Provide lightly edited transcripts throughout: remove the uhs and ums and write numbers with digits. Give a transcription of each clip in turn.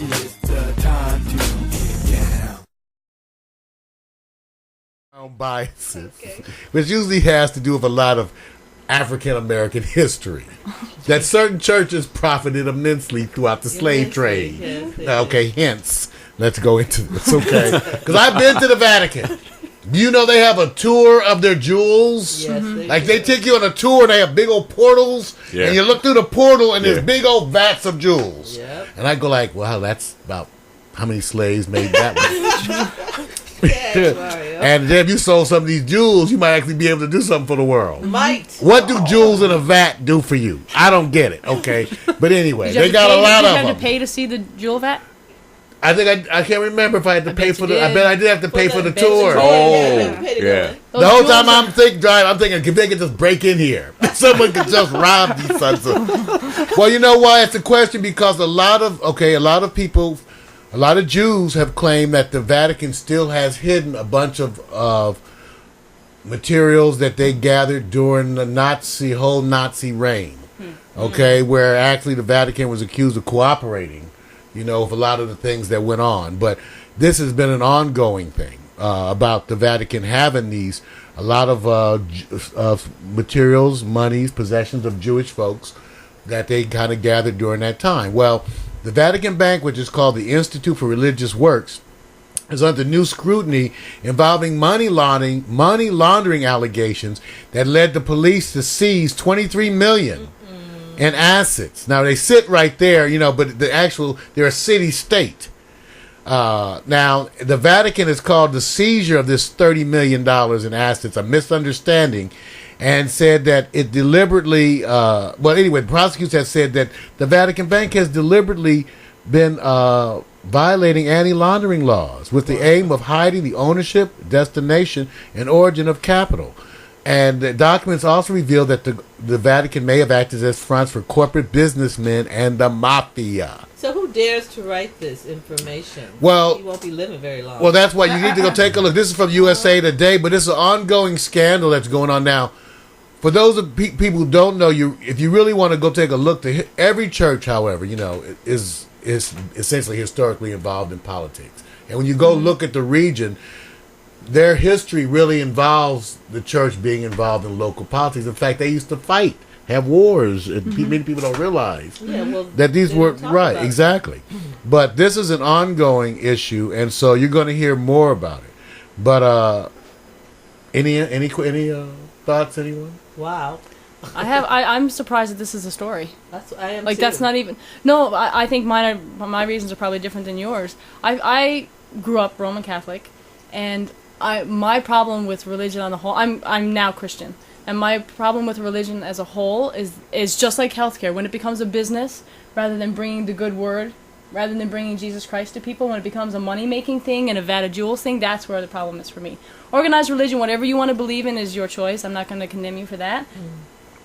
It's the time to get down. Biases, which usually has to do with a lot of African American history. That certain churches profited immensely throughout the slave trade. Yes, Okay, hence, let's go into this, okay? Because I've been to the Vatican. You know they have a tour of their jewels? Yes, Like they take you on a tour and they have big old portals, Yeah. and you look through the portal and Yeah. there's big old vats of jewels. Yep. And I go like, wow, that's about how many slaves made that one? Yes, Mario. And then if you sold some of these jewels, you might actually be able to do something for the world. Might. What do jewels in a vat do for you? I don't get it, okay? But anyway, Did you they have to got pay a lot Did you of have them. to pay to see the jewel vat? I think I can't remember if I had to pay bet for you the. I did. bet I did have to pay for the tour. Yeah. The whole time I'm driving, I'm thinking, if they could just break in here, someone could just rob these sons of. Well, you know why? It's a question because a lot of people, a lot of Jews have claimed that the Vatican still has hidden a bunch of materials that they gathered during the whole Nazi reign. Okay, where actually the Vatican was accused of cooperating, with a lot of the things that went on. But this has been an ongoing thing about the Vatican having a lot of materials, monies, possessions of Jewish folks that they kind of gathered during that time. Well, the Vatican Bank, which is called the Institute for Religious Works, is under new scrutiny involving money laundering allegations that led the police to seize $23 million in assets. Now they sit right there, but they're a city-state. Now the Vatican has called the seizure of this $30 million in assets a misunderstanding, and said that it deliberately. Prosecutors have said that the Vatican Bank has deliberately been violating anti-laundering laws with the aim of hiding the ownership, destination, and origin of capital. And the documents also reveal that the Vatican may have acted as fronts for corporate businessmen and the mafia. So who dares to write this information? Well, he won't be living very long. Well, that's why you need to go take a look. This is from USA Today, but it's an ongoing scandal that's going on now. For those of people who don't know, if you really want to go take a look, every church, however, is essentially historically involved in politics. And when you go look at the region, their history really involves the church being involved in local politics. In fact, they used to fight, have wars, and many people don't realize that these were right, exactly. But this is an ongoing issue, and so you're going to hear more about it. But any thoughts, anyone? Wow. I'm surprised that this is a story. I am like too. that's not even. No, I think my reasons are probably different than yours. I grew up Roman Catholic, and my problem with religion on the whole. I'm now Christian, and my problem with religion as a whole is just like healthcare. When it becomes a business rather than bringing the good word, rather than bringing Jesus Christ to people, when it becomes a money-making thing and a vat of jewels thing, that's where the problem is for me. Organized religion, whatever you want to believe in, is your choice. I'm not going to condemn you for that.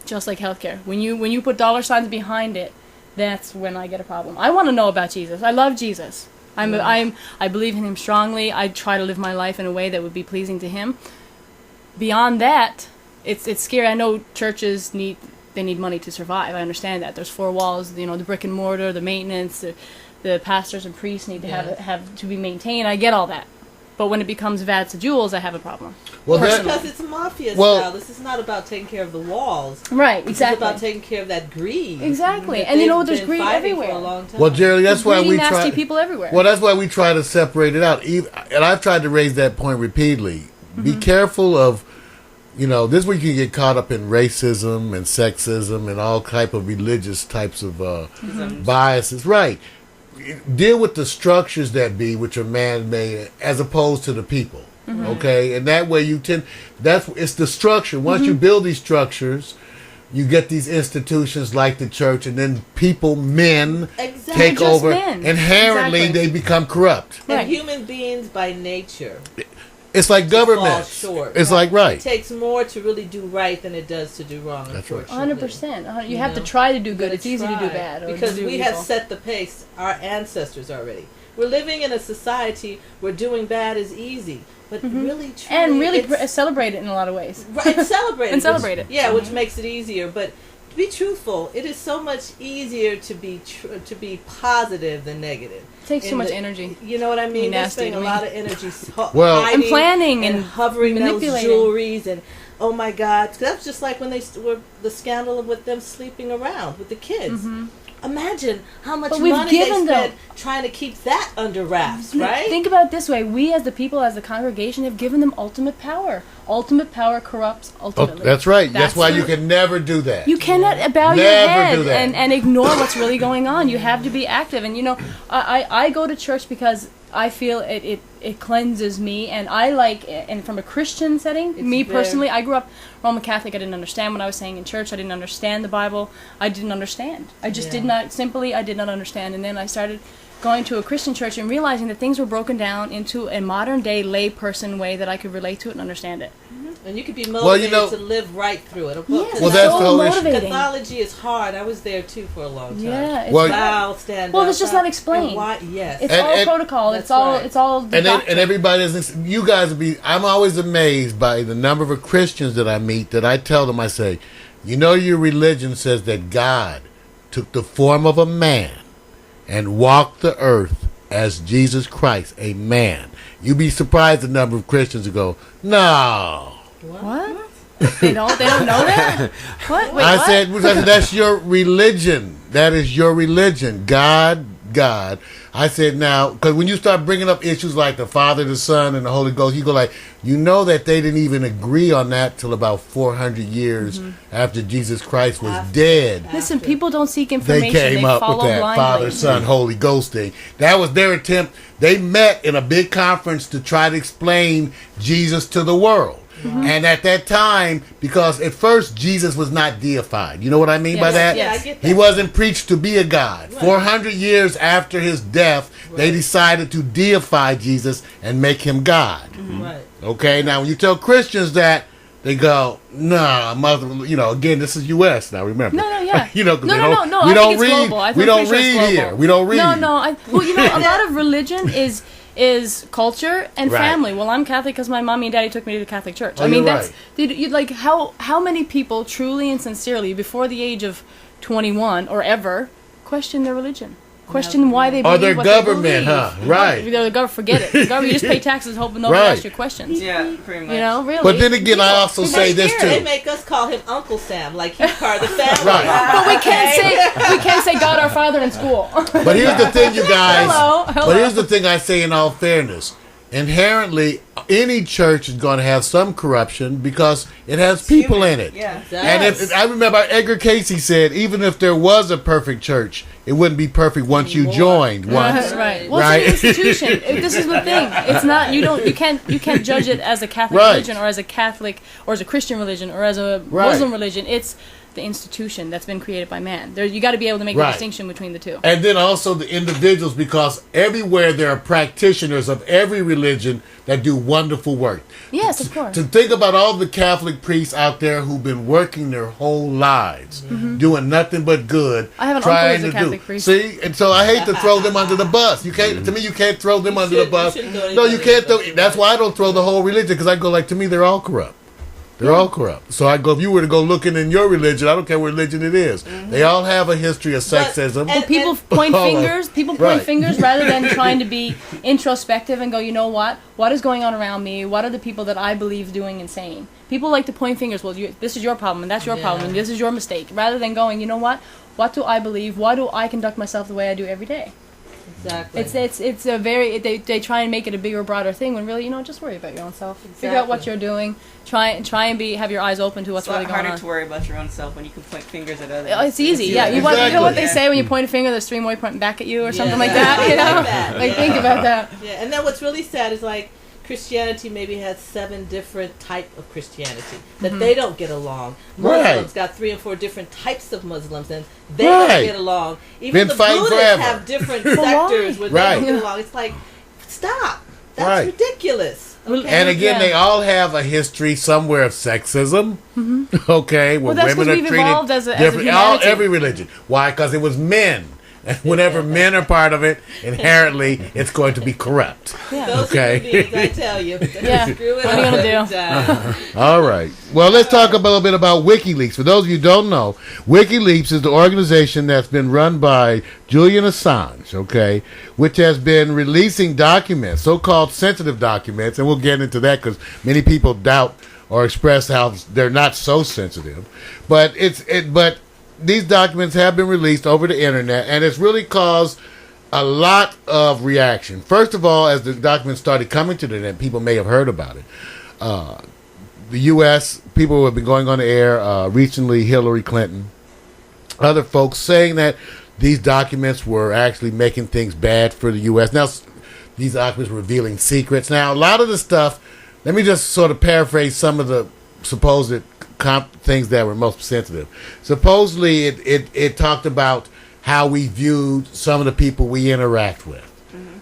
Just like healthcare, when you put dollar signs behind it, that's when I get a problem. I want to know about Jesus. I love Jesus. I believe in him strongly. I try to live my life in a way that would be pleasing to him. Beyond that, it's scary. I know churches need money to survive. I understand that. There's four walls, the brick and mortar, the maintenance, the pastors and priests need to have to be maintained. I get all that. But when it becomes vats of jewels, I have a problem. Well, because it's mafia style. This is not about taking care of the walls. Right, exactly. It's about taking care of that greed. Exactly. And there's greed everywhere. For a long time. Well, Jerry, that's why we nasty try. people everywhere. Well, that's why we try to separate it out. And I've tried to raise that point repeatedly. Be careful of, this is where you can get caught up in racism and sexism and all type of religious types of biases. Right. Deal with the structures that be, which are man-made, as opposed to the people. Okay, and that way it's the structure. Once you build these structures, you get these institutions like the church, and then men take over. Inherently, they become corrupt. And human beings by nature. It's like government. It's like It takes more to really do right than it does to do wrong. That's right. 100%. You have to try to do good. It's easy to do bad. Because we have set the pace, our ancestors already. We're living in a society where doing bad is easy. But really, truly... And really celebrate it in a lot of ways. Right, celebrate it. And celebrate it. Yeah, which makes it easier. But be truthful. It is so much easier to be positive than negative. It takes too much energy. You know what I mean? They're Nasty spending to a me. lot of energy Well, And planning and and hovering those manipulating. jewelries and oh my God, that's just like when they were the scandal with them sleeping around with the kids. Mm-hmm. Imagine how much But we've money they given spent them- trying to keep that under wraps, right? Think about it this way: we, as the people, as the congregation, have given them ultimate power. Ultimate power corrupts Oh, ultimately. that's right. That's why the- you can never do that. You cannot bow your Never head do that. and ignore what's really going on. You have to be active. And, you know, I go to church because I feel it cleanses me. And I like, and from a Christian setting, me personally, I grew up Roman Catholic. I didn't understand what I was saying in church. I didn't understand the Bible. I didn't understand. I just did not, simply, I did not understand. And then I started going to a Christian church and realizing that things were broken down into a modern day lay person way that I could relate to it and understand it. And you could be motivated Well, to live right through it. Yes, Well, that's so the whole issue. motivating. Cathology is hard. I was there too for a long time. Yeah, it's Well, Bow, stand Well, up, it's just bow. not explained. And why? Yes. It's And- all and- protocol. That's It's all. right. It's all. And everybody doesn't. You guys will be. I'm always amazed by the number of Christians that I meet. That I tell them, I say, you know, your religion says that God took the form of a man and walked the earth as Jesus Christ, a man. You'd be surprised the number of Christians who go, no. What? They don't know that? What? Wait, I what? said, that's your religion. That is your religion. God. I said, now, because when you start bringing up issues like the Father, the Son, and the Holy Ghost, you go like, you know that they didn't even agree on that till about 400 years after Jesus Christ was dead. Listen, people don't seek They information. came up follow with that blindly. Father, Son, Holy Ghost thing. That was their attempt. They met in a big conference to try to explain Jesus to the world. And at that time, because at first Jesus was not deified. You know what I mean by Yes, that? Yeah, I get that. He wasn't preached to be a god. 400 years after his death, they decided to deify Jesus and make him God. Right. Okay, now when you tell Christians that, they go, nah, mother, you know, again, this is U.S. now, remember. No, yeah. You know, 'cause No, they no, don't, no, we I don't think it's read, global. I think we don't I'm pretty sure read it's here. global. We don't read. No. Well, you know, a lot of religion is culture and Right. family. Well, I'm Catholic because my mommy and daddy took me to the Catholic Church. Oh, I mean, you're that's you like how many people truly and sincerely before the age of 21 or ever question their religion. Question why they Or believe their what government, they believe. huh? Right. The government, forget it. The government, you just pay taxes, hoping nobody Right. asks you questions. Yeah, pretty much. You know, really. But then again, I also People say are this scared. They too. make us call him Uncle Sam, like he's part of the family. Right. But we can't say God our Father in school. But here's the thing, you guys. Hello. But here's the thing I say in all fairness. Inherently, any church is going to have some corruption because it has people in it. Yeah. And if I remember Edgar Casey said, even if there was a perfect church, it wouldn't be perfect once you joined once. Right. Well, Right. it's an institution. This is the thing. It's not. You can't judge it as a Catholic Right. religion or as a Catholic or as a Christian religion or as a Right. Muslim religion. It's the institution that's been created by man. You got to be able to make the Right. distinction between the two. And then also the individuals, because everywhere there are practitioners of every religion that do wonderful work. Yes, of course. To think about all the Catholic priests out there who've been working their whole lives, doing nothing but good. I have an uncle trying who's a to Catholic do. priest. See, and so I hate to throw them under the bus. You can't. To me, you can't throw them under the should- bus. you shouldn't throw No, you anybody can't under throw. the That's bus. why I don't throw the whole religion, because I go like, to me, they're all corrupt. They're all corrupt. So I go, if you were to go looking in your religion, I don't care what religion it is. They all have a history of sexism. and- People point Hold on. fingers. People point Right. fingers rather than trying to be introspective and go, you know what? What is going on around me? What are the people that I believe doing and saying? People like to point fingers. Well, this is your problem and that's your problem and this is your mistake. Rather than going, you know what? What do I believe? Why do I conduct myself the way I do every day? Exactly. It's a very they try and make it a bigger, broader thing when really, you know, just worry about your own self. Figure out what Exactly. you're doing. Try and have your eyes open to what's It's a lot really going harder on. to worry about your own self when you can point fingers at others. It's easy, yeah. You Exactly. know what they Yeah. say when you point a finger, there's three more pointing back at you or something like Yeah. that. You know, Like that, like yeah. think about that. Yeah, and then what's really sad is like Christianity maybe has 7 different type of Christianity that they don't get along. Right. Muslims got 3 or 4 different types of Muslims and they Right. don't get along. Even Been the fighting Buddhists forever. have different why? sectors where they Right. don't get along. It's like, stop. That's Right. ridiculous. Okay? And again, Yeah. they all have a history somewhere of sexism. Okay, where Well, that's women 'cause are we've treated evolved as a different. humanity. Every religion. Why? Because it was men. And whenever men are part of it, inherently, it's going to be corrupt. Yeah. Those Okay. human beings, I tell you. Yeah. Screw it What are you up gonna every do? time. All right. Well, let's talk a little bit about WikiLeaks. For those of you who don't know, WikiLeaks is the organization that's been run by Julian Assange, okay, which has been releasing documents, so-called sensitive documents, and we'll get into that because many people doubt or express how they're not so sensitive. But but these documents have been released over the internet, and it's really caused a lot of reaction. First of all, as the documents started coming to the internet, people may have heard about it. The U.S., people who have been going on the air recently, Hillary Clinton, other folks saying that these documents were actually making things bad for the U.S. Now, these documents were revealing secrets. Now, a lot of the stuff, let me just sort of paraphrase some of the supposed things that were most sensitive. Supposedly, it talked about how we viewed some of the people we interact with,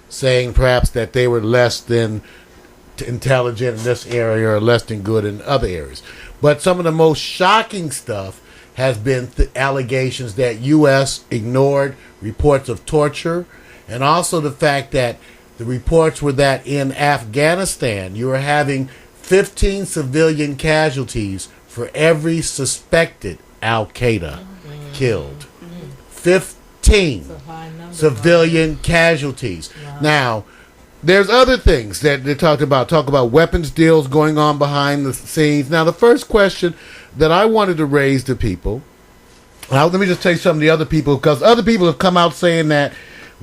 saying perhaps that they were less than intelligent in this area or less than good in other areas. But some of the most shocking stuff has been allegations that U.S. ignored reports of torture, and also the fact that the reports were that in Afghanistan you were having 15 civilian casualties for every suspected Al-Qaeda killed. 15 It's a high number. civilian casualties. Wow. Now, there's other things that they talk about weapons deals going on behind the scenes. Now, the first question that I wanted to raise to people, now let me just tell you some of the other people, because other people have come out saying that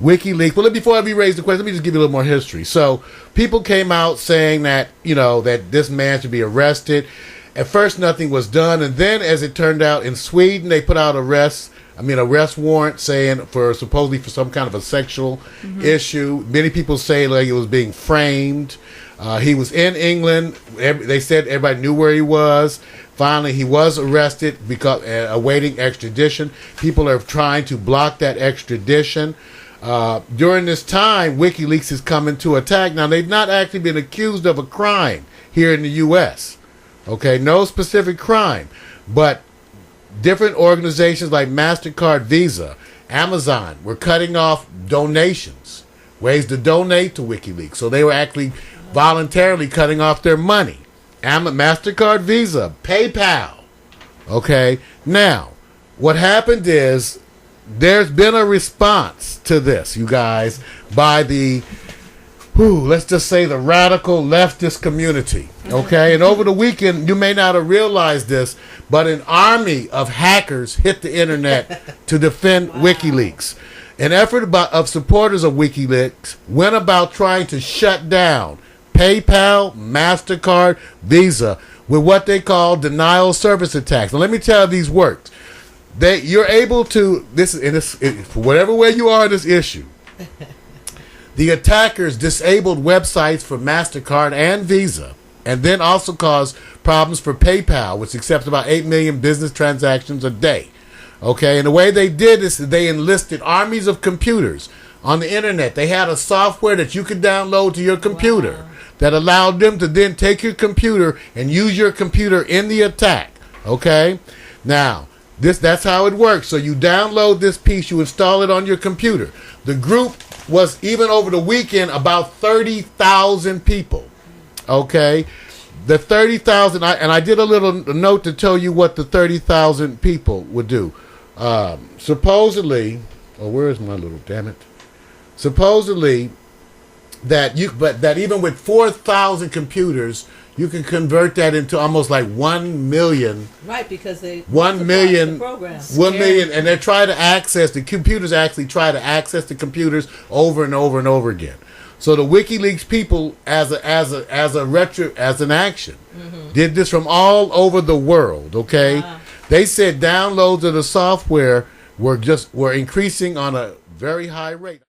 WikiLeaks, well, before I raise the question, let me just give you a little more history. So, people came out saying that, that this man should be arrested. At first, nothing was done, and then, as it turned out, in Sweden, they put out arrest warrant saying supposedly for some kind of a sexual issue. Many people say like it was being framed. He was in England. They said everybody knew where he was. Finally, he was arrested because awaiting extradition. People are trying to block that extradition. During this time, WikiLeaks is coming to attack. Now, they've not actually been accused of a crime here in the U.S. Okay, no specific crime, but different organizations like MasterCard, Visa, Amazon were cutting off donations, ways to donate to WikiLeaks. So they were actually voluntarily cutting off their money. MasterCard, Visa, PayPal. Okay, now, what happened is there's been a response to this, you guys, by the let's just say the radical leftist community, okay? And over the weekend, you may not have realized this, but an army of hackers hit the internet to defend WikiLeaks. An effort of supporters of WikiLeaks went about trying to shut down PayPal, MasterCard, Visa with what they call denial of service attacks. Now, let me tell you these works. You're able to, for whatever way you are in this issue, the attackers disabled websites for MasterCard and Visa, and then also caused problems for PayPal, which accepts about 8 million business transactions a day. Okay, and the way they did this is they enlisted armies of computers on the internet. They had a software that you could download to your computer that allowed them to then take your computer and use your computer in the attack. Okay, now that's how it works. So you download this piece, you install it on your computer. The group was, even over the weekend, about 30,000 people. Okay, the 30,000, and I did a little note to tell you what the 30,000 people would do. Supposedly, where is my little, damn it? Supposedly, that even with 4,000 computers, you can convert that into almost like 1 million. Right, because they 1 million, the programs. 1 million, and they're trying to access the computers. Actually, try to access the computers over and over and over again. So the WikiLeaks people, as an action, did this from all over the world. Okay, they said downloads of the software were increasing on a very high rate.